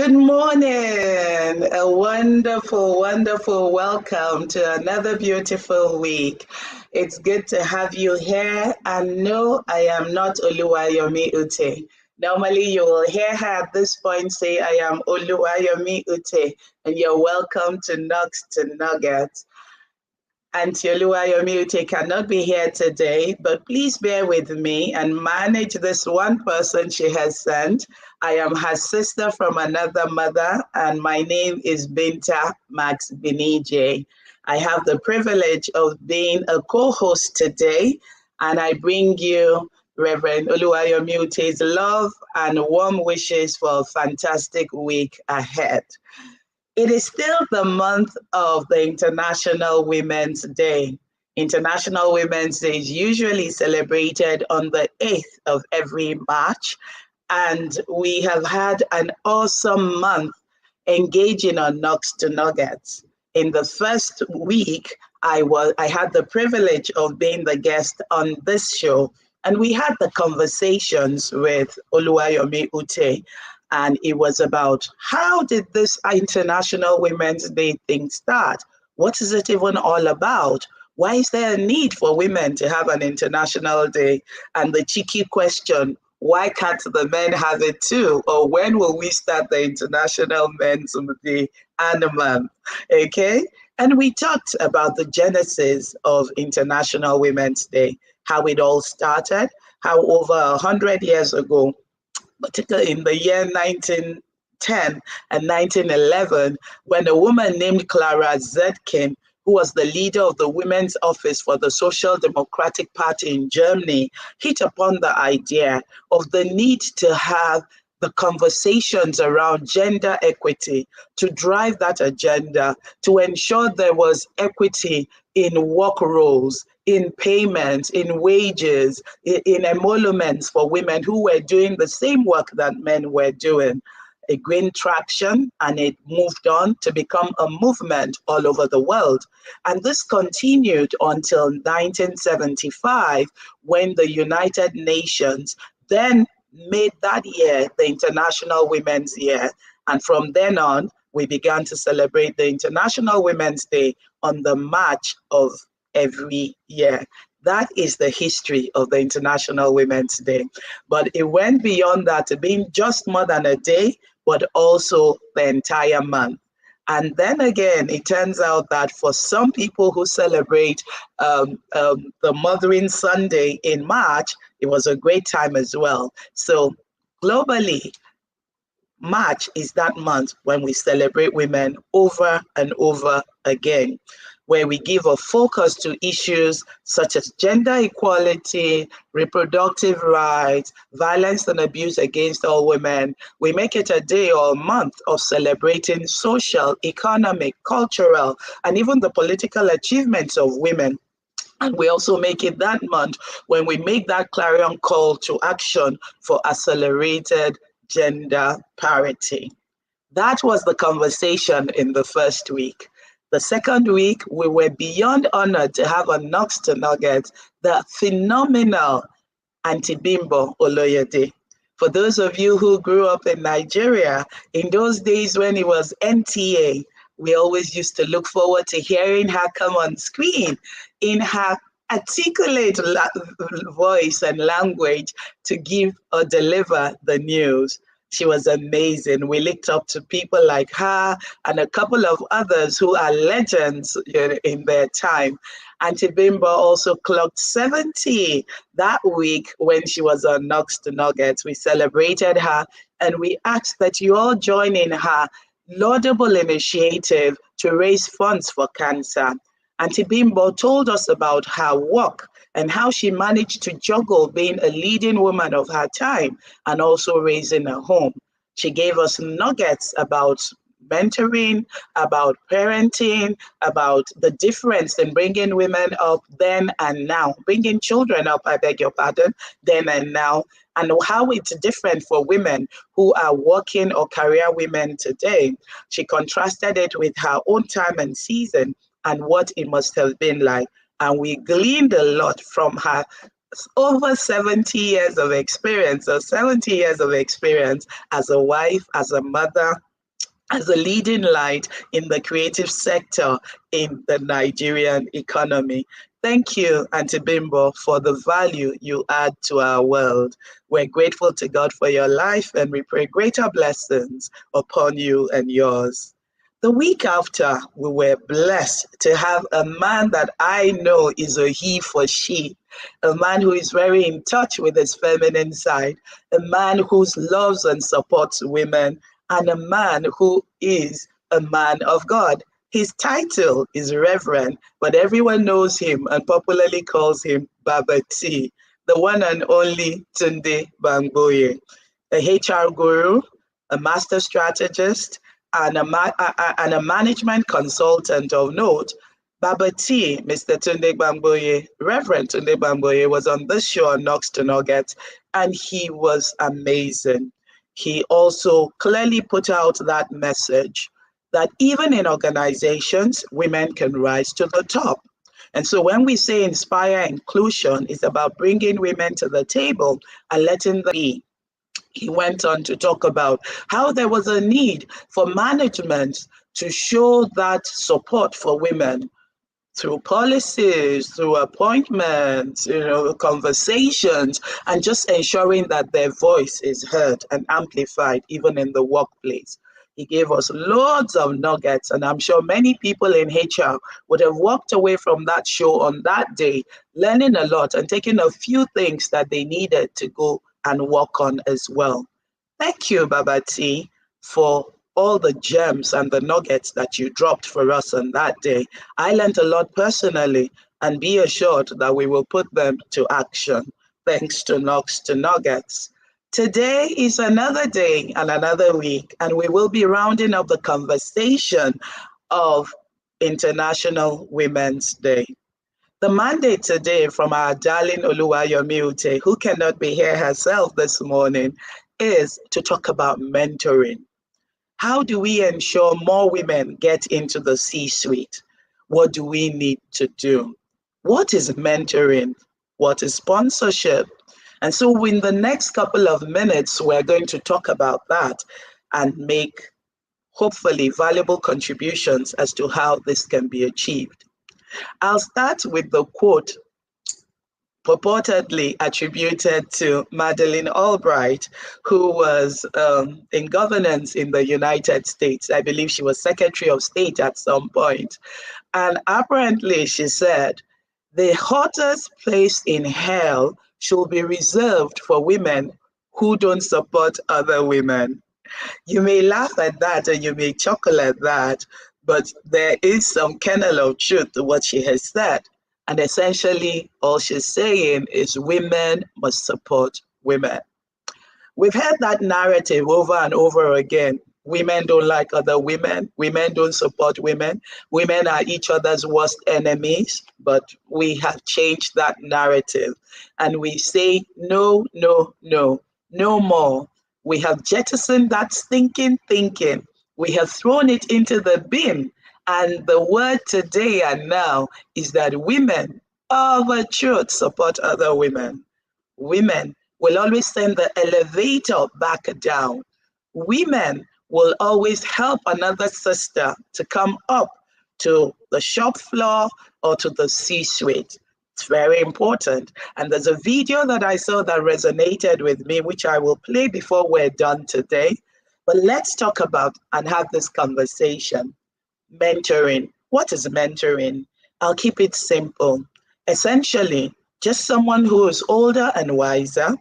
Good morning. A wonderful, wonderful welcome to another beautiful week. It's good to have you here. And no, I am not Oluwayomi Ute. Normally, you will hear her at this point say, I am Oluwayomi Ute, and you're welcome to Nugs to Nuggets. Auntie Oluwayomi Ute cannot be here today, but please bear with me and manage this one person she has sent. I am her sister from another mother, and my name is Binta Max-Gbinije. I have the privilege of being a co-host today, and I bring you Reverend Oluwayomi Ute's love and warm wishes for a fantastic week ahead. It is still the month of the International Women's Day. International Women's Day is usually celebrated on the 8th of every March, and we have had an awesome month engaging on Nugs to Nuggets. In the first week, I had the privilege of being the guest on this show, and we had the conversations with Oluwayomi Ute, and it was about how did this International Women's Day thing start? What is it even all about? Why is there a need for women to have an international day? And the cheeky question, why can't the men have it too? Or when will we start the International Men's Day and a month? Okay? And we talked about the genesis of International Women's Day, how it all started, how over 100 years ago, particularly in the year 1910 and 1911, when a woman named Clara Zetkin, who was the leader of the Women's Office for the Social Democratic Party in Germany, hit upon the idea of the need to have the conversations around gender equity, to drive that agenda, to ensure there was equity in work roles, in payments, in wages, in emoluments for women who were doing the same work that men were doing. It gained traction and it moved on to become a movement all over the world. And this continued until 1975, when the United Nations then made that year the International Women's Year. And from then on, we began to celebrate the International Women's Day on the March of every year. That is the history of the International Women's Day. But it went beyond that to being just more than a day, but also the entire month. And then again, it turns out that for some people who celebrate the Mothering Sunday in March, it was a great time as well. So globally, March is that month when we celebrate women over and over again, where we give a focus to issues such as gender equality, reproductive rights, violence and abuse against all women. We make it a day or a month of celebrating social, economic, cultural, and even the political achievements of women. And we also make it that month when we make that clarion call to action for accelerated gender parity. That was the conversation in the first week. The second week, we were beyond honored to have on Nugs to Nuggets the phenomenal Auntie Bimbo Oloyede. For those of you who grew up in Nigeria, in those days when it was NTA, we always used to look forward to hearing her come on screen in her articulate voice and language to give or deliver the news. She was amazing. We looked up to people like her and a couple of others who are legends in their time. Auntie Bimbo also clocked 70 that week when she was on Nugs to Nuggets. We celebrated her and we asked that you all join in her laudable initiative to raise funds for cancer. Auntie Bimbo told us about her work and how she managed to juggle being a leading woman of her time and also raising a home. She gave us nuggets about mentoring, about parenting, about the difference in bringing women up then and now, bringing children up, I beg your pardon, then and now, and how it's different for women who are working or career women today. She contrasted it with her own time and season and what it must have been like. And we gleaned a lot from her over 70 years of experience, or 70 years of experience as a wife, as a mother, as a leading light in the creative sector in the Nigerian economy. Thank you, Auntie Bimbo, for the value you add to our world. We're grateful to God for your life and we pray greater blessings upon you and yours. The week after, we were blessed to have a man that I know is a he for she, a man who is very in touch with his feminine side, a man who loves and supports women, and a man who is a man of God. His title is Reverend, but everyone knows him and popularly calls him Baba T, the one and only Tunde Bangboye, a HR guru, a master strategist, and a management consultant of note. Baba T, Mr. Tunde Bangboye, Reverend Tunde Bangboye, was on this show on Knox to Nuggets, and he was amazing. He also clearly put out that message that even in organizations, women can rise to the top. And so when we say inspire inclusion, it's about bringing women to the table and letting them be. He went on to talk about how there was a need for management to show that support for women through policies, through appointments, conversations, and just ensuring that their voice is heard and amplified even in the workplace. He gave us loads of nuggets, and I'm sure many people in HR would have walked away from that show on that day, learning a lot and taking a few things that they needed to go and work on as well. Thank you, Baba T, for all the gems and the nuggets that you dropped for us on that day. I learned a lot personally, and be assured that we will put them to action. Thanks to Knox to Nuggets. Today is another day and another week, and we will be rounding up the conversation of International Women's Day. The mandate today from our darling Oluwayomi Ute, who cannot be here herself this morning, is to talk about mentoring. How do we ensure more women get into the C-suite? What do we need to do? What is mentoring? What is sponsorship? And so in the next couple of minutes, we're going to talk about that and make hopefully valuable contributions as to how this can be achieved. I'll start with the quote purportedly attributed to Madeleine Albright, who was in governance in the United States. I believe she was Secretary of State at some point. And apparently she said, the hottest place in hell should be reserved for women who don't support other women. You may laugh at that and you may chuckle at that, but there is some kernel of truth to what she has said. And essentially, all she's saying is women must support women. We've heard that narrative over and over again. Women don't like other women. Women don't support women. Women are each other's worst enemies. But we have changed that narrative. And we say, no, no, no, no more. We have jettisoned that stinking thinking. We have thrown it into the bin. And the word today and now is that women of a truth support other women. Women will always send the elevator back down. Women will always help another sister to come up to the shop floor or to the C-suite. It's very important. And there's a video that I saw that resonated with me, which I will play before we're done today. But let's talk about and have this conversation. Mentoring. What is mentoring? I'll keep it simple. Essentially, just someone who is older and wiser,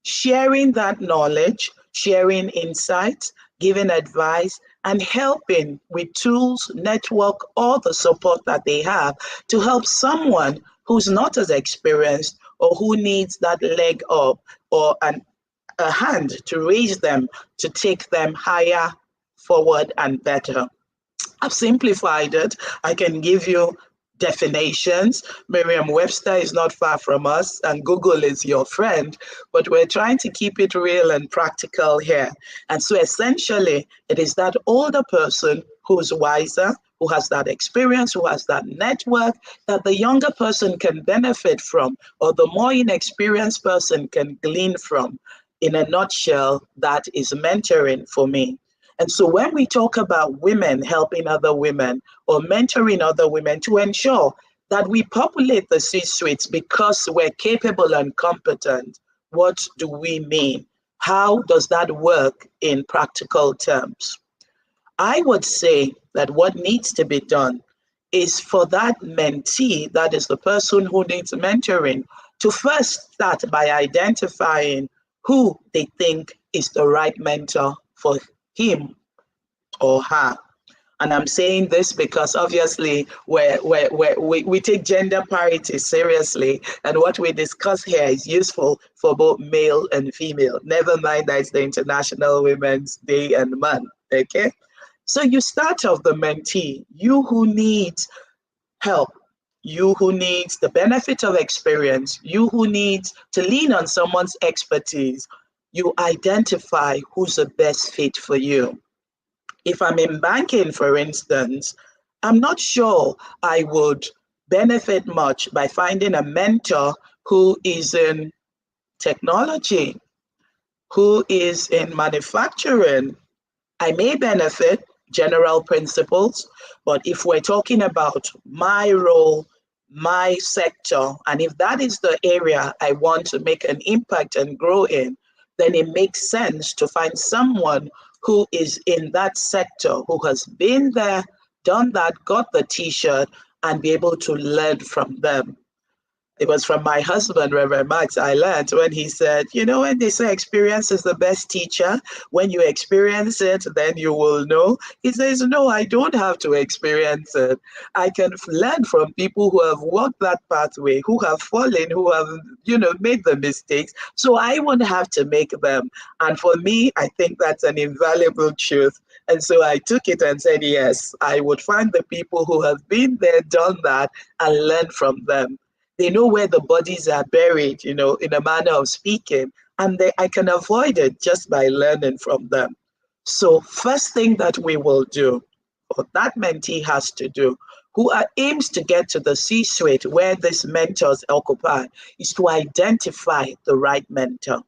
sharing that knowledge, sharing insights, giving advice, and helping with tools, network, or the support that they have to help someone who's not as experienced or who needs that leg up or a hand to raise them to take them higher, forward, and better. I've simplified it. I can give you definitions. Merriam-Webster is not far from us, and Google is your friend, but we're trying to keep it real and practical here. And so essentially, it is that older person who's wiser, who has that experience, who has that network that the younger person can benefit from, or the more inexperienced person can glean from. In a nutshell, that is mentoring for me. And so when we talk about women helping other women or mentoring other women to ensure that we populate the C-suites because we're capable and competent, what do we mean? How does that work in practical terms? I would say that what needs to be done is for that mentee, that is the person who needs mentoring, to first start by identifying who they think is the right mentor for him or her. And I'm saying this because obviously we take gender parity seriously, and what we discuss here is useful for both male and female. Never mind that it's the International Women's Day and Month, okay? So you start off the mentee, you who needs help, you who needs the benefit of experience, you who needs to lean on someone's expertise. You identify who's the best fit for you. If I'm in banking, for instance, I'm not sure I would benefit much by finding a mentor who is in technology, who is in manufacturing. I may benefit general principles, but if we're talking about my role, my sector, and if that is the area I want to make an impact and grow in, then it makes sense to find someone who is in that sector, who has been there, done that, got the t-shirt, and be able to learn from them. It was from my husband, Reverend Max, I learned when he said, you know, when they say experience is the best teacher, when you experience it, then you will know. He says, no, I don't have to experience it. I can learn from people who have walked that pathway, who have fallen, who have, you know, made the mistakes. So I won't have to make them. And for me, I think that's an invaluable truth. And so I took it and said, yes, I would find the people who have been there, done that, and learn from them. They know where the bodies are buried, you know, in a manner of speaking, and I can avoid it just by learning from them. So first thing that we will do, or that mentee has to do, aims to get to the C-suite where these mentors occupy, is to identify the right mentor.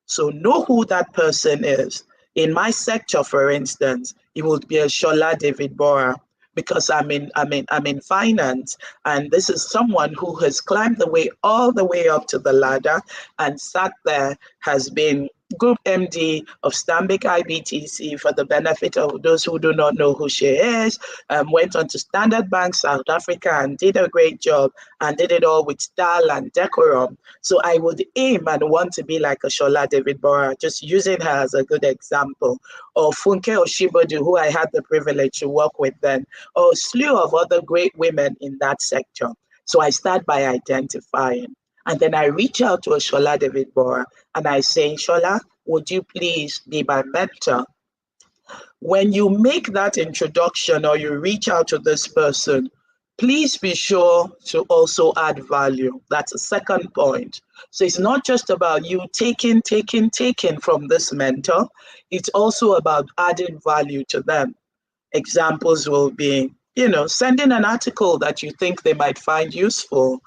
So know who that person is. In my sector, for instance, it would be a Shola David Bora, because I'm in finance, and this is someone who has climbed the way all the way up to the ladder and sat there, has been Group MD of Stanbic IBTC for the benefit of those who do not know who she is, went on to Standard Bank South Africa and did a great job and did it all with style and decorum. So I would aim and want to be like a Shola David Bora, just using her as a good example, or Funke Oshibodu, who I had the privilege to work with then, or a slew of other great women in that sector. So I start by identifying. And then I reach out to a Shola David Bora and I say, Shola, would you please be my mentor? When you make that introduction or you reach out to this person, please be sure to also add value. That's a second point. So it's not just about you taking from this mentor. It's also about adding value to them. Examples will be, you know, sending an article that you think they might find useful.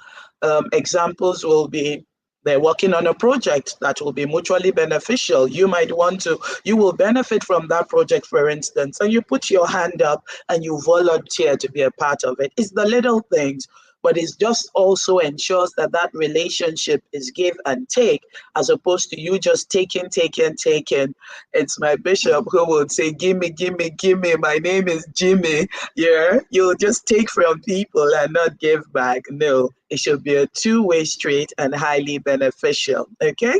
Examples will be they're working on a project that will be mutually beneficial. You will benefit from that project, for instance, and you put your hand up and you volunteer to be a part of it. It's the little things, but it just also ensures that that relationship is give and take, as opposed to you just taking. It's my bishop who would say, gimme, gimme, gimme, my name is Jimmy. Yeah, you'll just take from people and not give back. No, it should be a two-way street and highly beneficial, okay?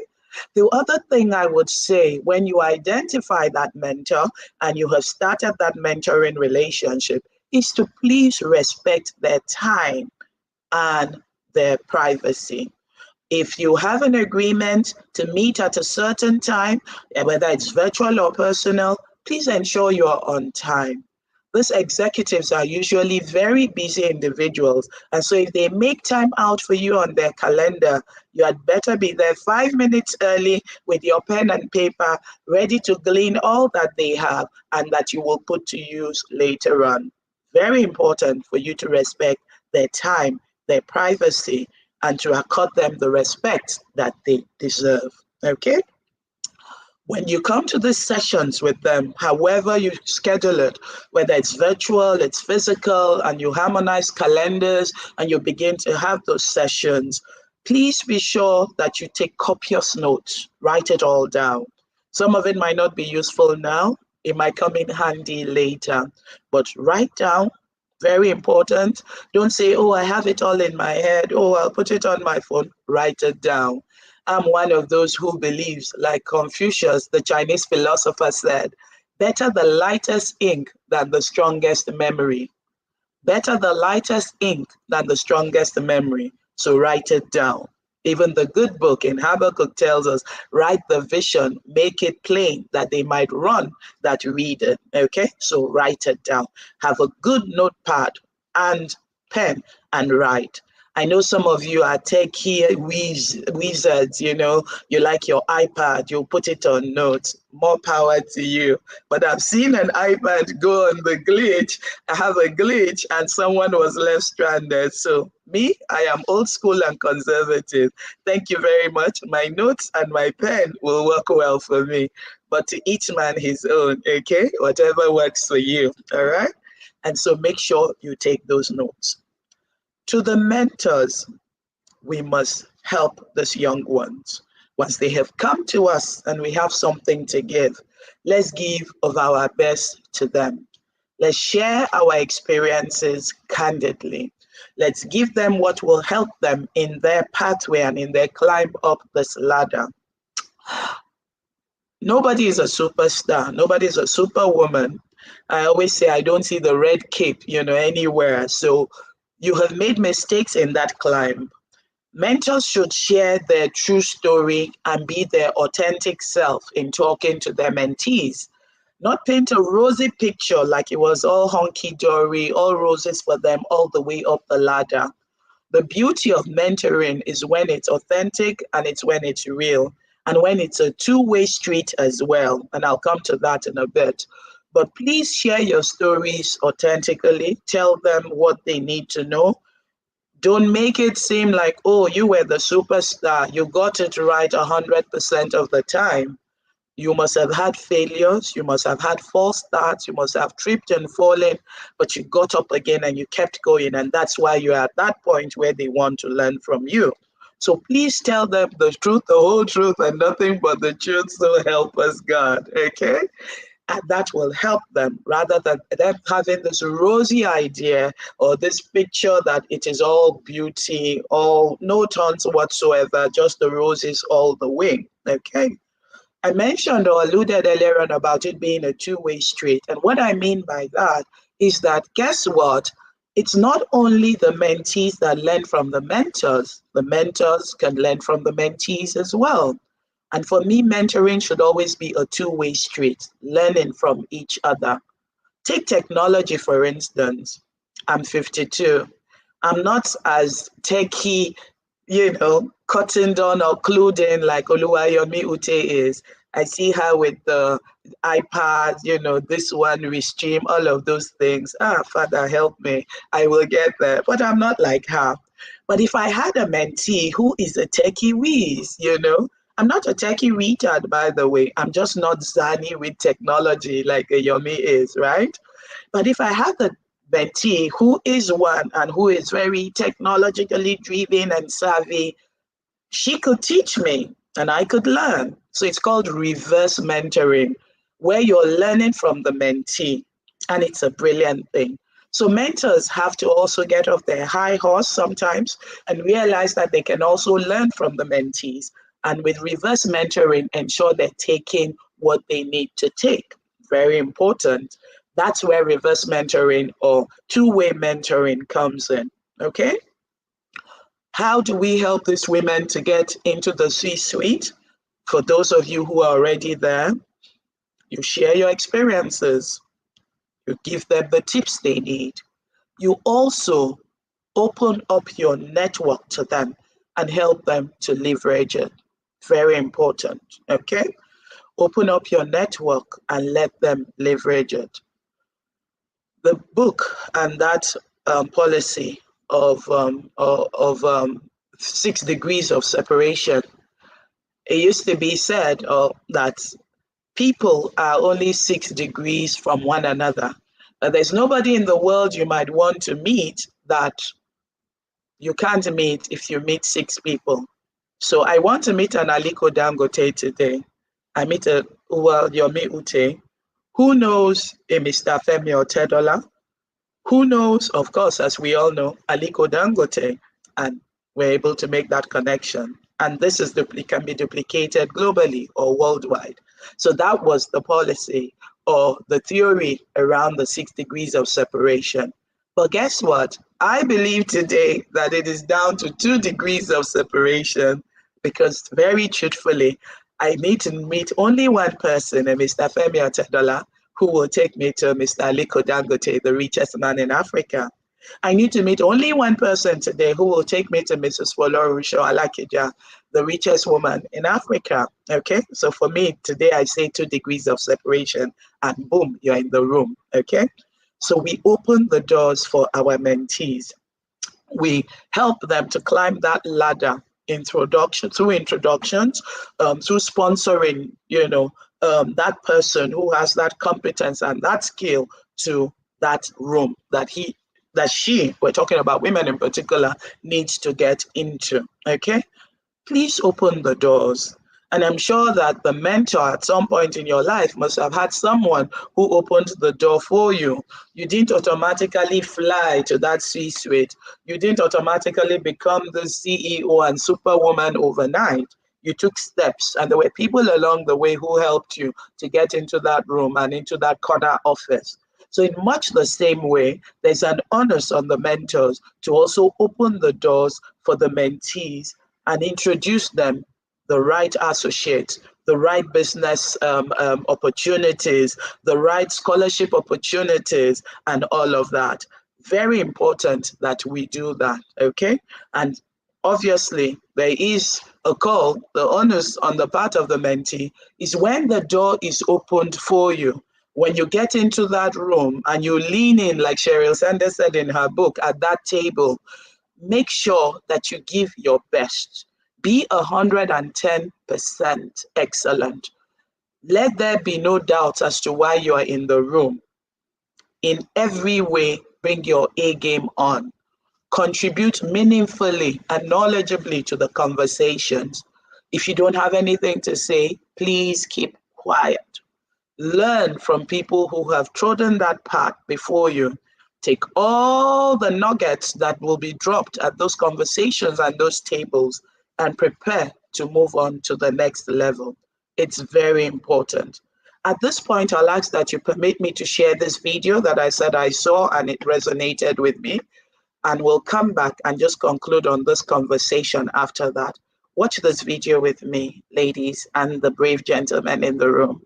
The other thing I would say, when you identify that mentor and you have started that mentoring relationship, is to please respect their time and their privacy. If you have an agreement to meet at a certain time, whether it's virtual or personal, please ensure you're on time. These executives are usually very busy individuals, and so if they make time out for you on their calendar, you had better be there 5 minutes early with your pen and paper, ready to glean all that they have and that you will put to use later on. Very important for you to respect their time, their privacy, and to accord them the respect that they deserve. Okay? When you come to these sessions with them, however you schedule it, whether it's virtual, it's physical, and you harmonize calendars and you begin to have those sessions, please be sure that you take copious notes, write it all down. Some of it might not be useful now, it might come in handy later, but write down. Very important. Don't say, oh, I have it all in my head. Oh, I'll put it on my phone. Write it down. I'm one of those who believes, like Confucius, the Chinese philosopher, said, better the lightest ink than the strongest memory. Better the lightest ink than the strongest memory. So write it down. Even the good book in Habakkuk tells us, write the vision, make it plain that they might run that read it. Okay, so write it down. Have a good notepad and pen and write. I know some of you are techie wizards, you like your iPad, you put it on notes. More power to you. But I've seen an iPad go on the glitch. I have a glitch and someone was left stranded. So me, I am old school and conservative. Thank you very much. My notes and my pen will work well for me. But to each man his own, okay? Whatever works for you, all right? And so make sure you take those notes. To the mentors, we must help these young ones. Once they have come to us and we have something to give, let's give of our best to them. Let's share our experiences candidly. Let's give them what will help them in their pathway and in their climb up this ladder. Nobody is a superstar. Nobody is a superwoman. I always say I don't see the red cape, anywhere. So you have made mistakes in that climb. Mentors should share their true story and be their authentic self in talking to their mentees, not paint a rosy picture like it was all honky-dory, all roses for them all the way up the ladder. The beauty of mentoring is when it's authentic and it's when it's real and when it's a two-way street as well. And I'll come to that in a bit. But please share your stories authentically. Tell them what they need to know. Don't make it seem like, oh, you were the superstar. You got it right 100% of the time. You must have had failures. You must have had false starts. You must have tripped and fallen, but you got up again and you kept going. And that's why you're at that point where they want to learn from you. So please tell them the truth, the whole truth, and nothing but the truth. So help us God. Okay? And that will help them rather than them having this rosy idea or this picture that it is all beauty, all no thorns whatsoever, just the roses all the way. Okay. I mentioned or alluded earlier on about it being a two-way street. And what I mean by that is that, guess what? It's not only the mentees that learn from the mentors can learn from the mentees as well. And for me, mentoring should always be a two-way street, learning from each other. Take technology, for instance. I'm 52. I'm not as techie, cottoned on or clued in like Oluwayomi Ute is. I see her with the iPad, this one, Restream, all of those things. Father, help me. I will get there. But I'm not like her. But if I had a mentee who is a techie whiz, I'm not a techie retard, by the way. I'm just not zany with technology like a Yomi is, right? But if I have a mentee who is one and who is very technologically driven and savvy, she could teach me and I could learn. So it's called reverse mentoring, where you're learning from the mentee. And it's a brilliant thing. So mentors have to also get off their high horse sometimes and realize that they can also learn from the mentees. And with reverse mentoring, ensure they're taking what they need to take. Very important. That's where reverse mentoring or two-way mentoring comes in. Okay? How do we help these women to get into the C-suite? For those of you who are already there, you share your experiences. You give them the tips they need. You also open up your network to them and help them to leverage it. Very important, okay? Open up your network and let them leverage it. The book and that policy of 6 degrees of separation, it used to be said that people are only 6 degrees from one another. There's nobody in the world you might want to meet that you can't meet if you meet 6 people. So I want to meet an Aliko Dangote today. I meet a Yomi Ute. Who knows a Mr. Femi Otedola? Who knows, of course, as we all know, Aliko Dangote, and we're able to make that connection. And this is can be duplicated globally or worldwide. So that was the policy or the theory around the 6 degrees of separation. But guess what? I believe today that it is down to 2 degrees of separation because, very truthfully, I need to meet only one person, a Mr. Femi Otedola, who will take me to Mr. Aliko Dangote, the richest man in Africa. I need to meet only one person today who will take me to Mrs. Folorunso Alakija, the richest woman in Africa. Okay, so for me today, I say 2 degrees of separation, and boom, you're in the room. Okay, so we open the doors for our mentees. We help them to climb that ladder through introductions, through sponsoring, that person who has that competence and that skill to that room that she, we're talking about women in particular, needs to get into. Okay, please open the doors. And I'm sure that the mentor at some point in your life must have had someone who opened the door for you. You didn't automatically fly to that C-suite. You didn't automatically become the CEO and superwoman overnight. You took steps, and there were people along the way who helped you to get into that room and into that corner office. So in much the same way, there's an onus on the mentors to also open the doors for the mentees and introduce them the right associates, the right business opportunities, the right scholarship opportunities, and all of that. Very important that we do that, okay? And obviously, there is a call. The onus on the part of the mentee is when the door is opened for you. When you get into that room and you lean in, like Sheryl Sanders said in her book, at that table, make sure that you give your best. Be 110% excellent. Let there be no doubt as to why you are in the room. In every way, bring your A game on. Contribute meaningfully and knowledgeably to the conversations. If you don't have anything to say, please keep quiet. Learn from people who have trodden that path before you. Take all the nuggets that will be dropped at those conversations and those tables and prepare to move on to the next level. It's very important. At this point, I'll ask that you permit me to share this video that I said I saw and it resonated with me. And we'll come back and just conclude on this conversation after that. Watch this video with me, ladies, and the brave gentlemen in the room.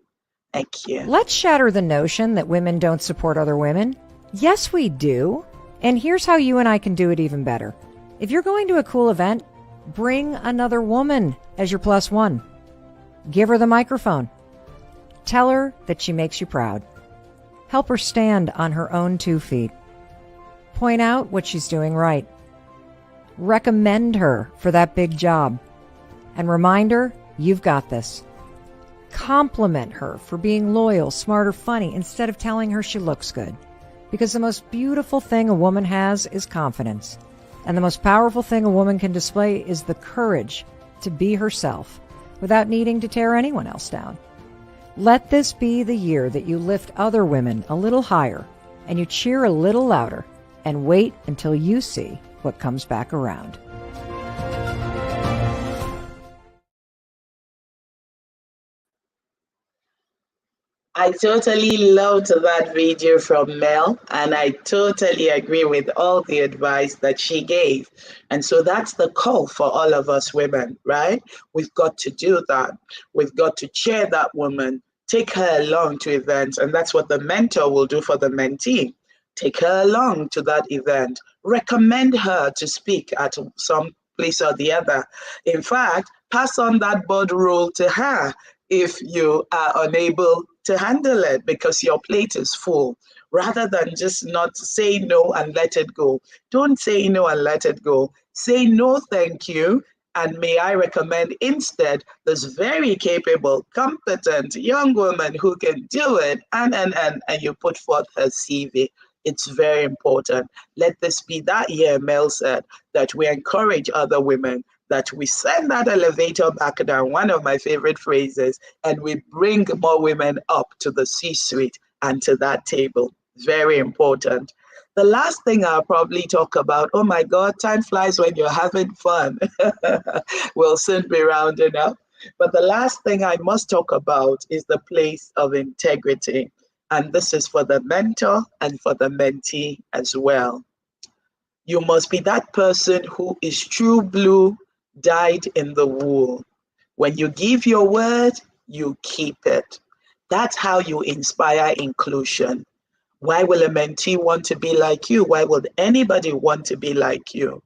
Thank you. Let's shatter the notion that women don't support other women. Yes, we do. And here's how you and I can do it even better. If you're going to a cool event, bring another woman as your plus one. Give her the microphone. Tell her that she makes you proud. Help her stand on her own 2 feet. Point out what she's doing right. Recommend her for that big job. And remind her you've got this. Compliment her for being loyal, smart, or funny instead of telling her she looks good. Because the most beautiful thing a woman has is confidence. And the most powerful thing a woman can display is the courage to be herself without needing to tear anyone else down. Let this be the year that you lift other women a little higher and you cheer a little louder and wait until you see what comes back around. I totally loved that video from Mel, and I totally agree with all the advice that she gave. And so that's the call for all of us women, right? We've got to do that. We've got to cheer that woman, take her along to events, and that's what the mentor will do for the mentee. Take her along to that event. Recommend her to speak at some place or the other. In fact, pass on that board role to her if you are unable to handle it because your plate is full, rather than just not say no and let it go. Don't say no and let it go. Say no, thank you, And may I recommend instead this very capable, competent young woman who can do it, and you put forth her CV. It's very important. Let this be that year, Mel said, that we encourage other women, that we send that elevator back down, one of my favorite phrases, and we bring more women up to the C-suite and to that table. Very important. The last thing I'll probably talk about, oh my God, time flies when you're having fun. We'll soon be rounding up. But the last thing I must talk about is the place of integrity. And this is for the mentor and for the mentee as well. You must be that person who is true blue, dyed in the wool. When you give your word, you keep it. That's how you inspire inclusion. Why will a mentee want to be like you? Why would anybody want to be like you?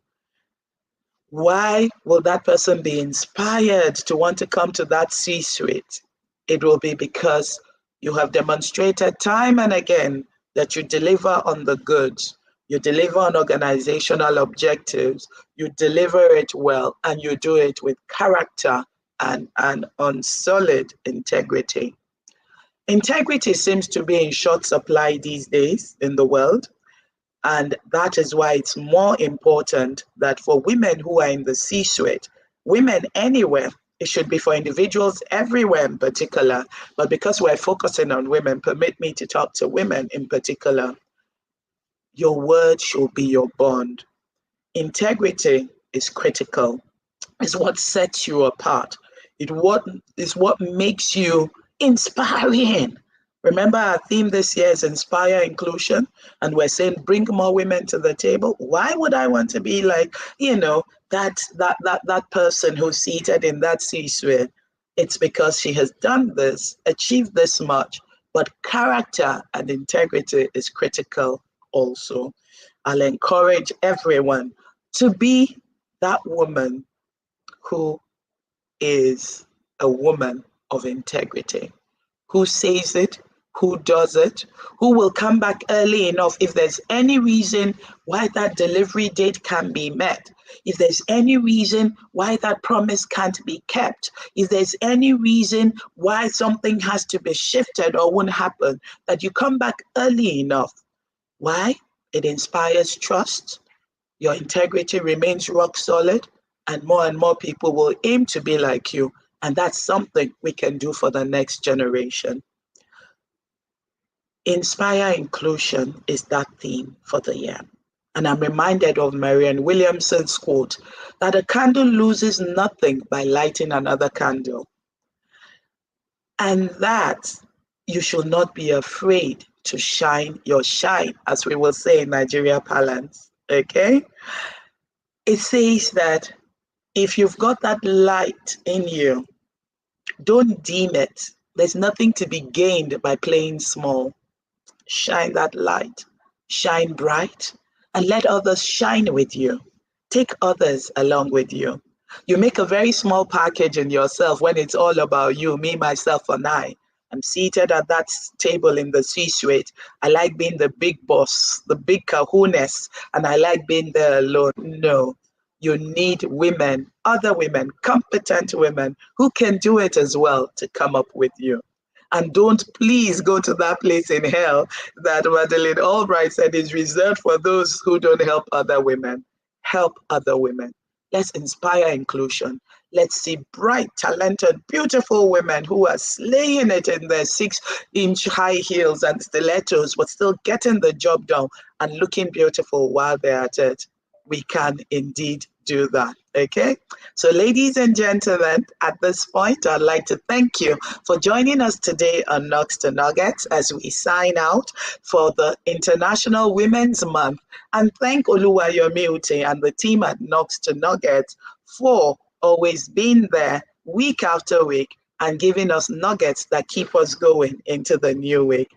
Why will that person be inspired to want to come to that C-suite? It will be because you have demonstrated time and again that you deliver on the goods, you deliver on organizational objectives, you deliver it well, and you do it with character and on solid integrity. Integrity seems to be in short supply these days in the world. And that is why it's more important that for women who are in the C-suite, women anywhere, it should be for individuals everywhere in particular. But because we're focusing on women, permit me to talk to women in particular. Your word should be your bond. Integrity is critical. It's what sets you apart. It's what makes you inspiring. Remember, our theme this year is Inspire Inclusion, and we're saying bring more women to the table. Why would I want to be like, that person who's seated in that C-suite? It's because she has done this, achieved this much, but character and integrity is critical also. I'll encourage everyone to be that woman who is a woman of integrity, who says it, who does it, who will come back early enough if there's any reason why that delivery date can be met, if there's any reason why that promise can't be kept, if there's any reason why something has to be shifted or won't happen, that you come back early enough. Why? It inspires trust. Your integrity remains rock solid, and more people will aim to be like you. And that's something we can do for the next generation. Inspire Inclusion is that theme for the year. And I'm reminded of Marianne Williamson's quote that a candle loses nothing by lighting another candle. And that you should not be afraid to shine your shine, as we will say in Nigeria parlance. Okay? It says that if you've got that light in you, don't dim it. There's nothing to be gained by playing small. Shine that light, shine bright, and let others shine with you. Take others along with you. You make a very small package in yourself when it's all about you, me, myself, and I. I'm seated at that table in the C-suite. I like being the big boss, the big kahunas, and I like being there alone. No, you need women, other women, competent women who can do it as well to come up with you. And don't please go to that place in hell that Madeleine Albright said is reserved for those who don't help other women. Help other women. Let's inspire inclusion. Let's see bright, talented, beautiful women who are slaying it in their 6-inch high heels and stilettos, but still getting the job done and looking beautiful while they're at it. We can indeed do that. Okay, so ladies and gentlemen, at this point, I'd like to thank you for joining us today on Nugs to Nuggets as we sign out for the International Women's Month, and thank Oluwayomi Ute and the team at Nugs to Nuggets for always being there week after week and giving us nuggets that keep us going into the new week.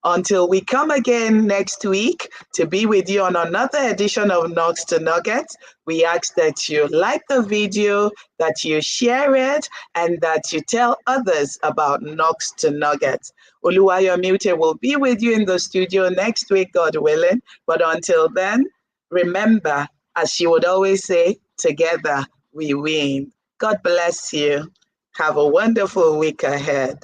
Until we come again next week to be with you on another edition of Nugs to Nuggets, we ask that you like the video, that you share it, and that you tell others about Nugs to Nuggets. Oluwayomi will be with you in the studio next week, God willing. But until then, remember, as she would always say, together we win. God bless you. Have a wonderful week ahead.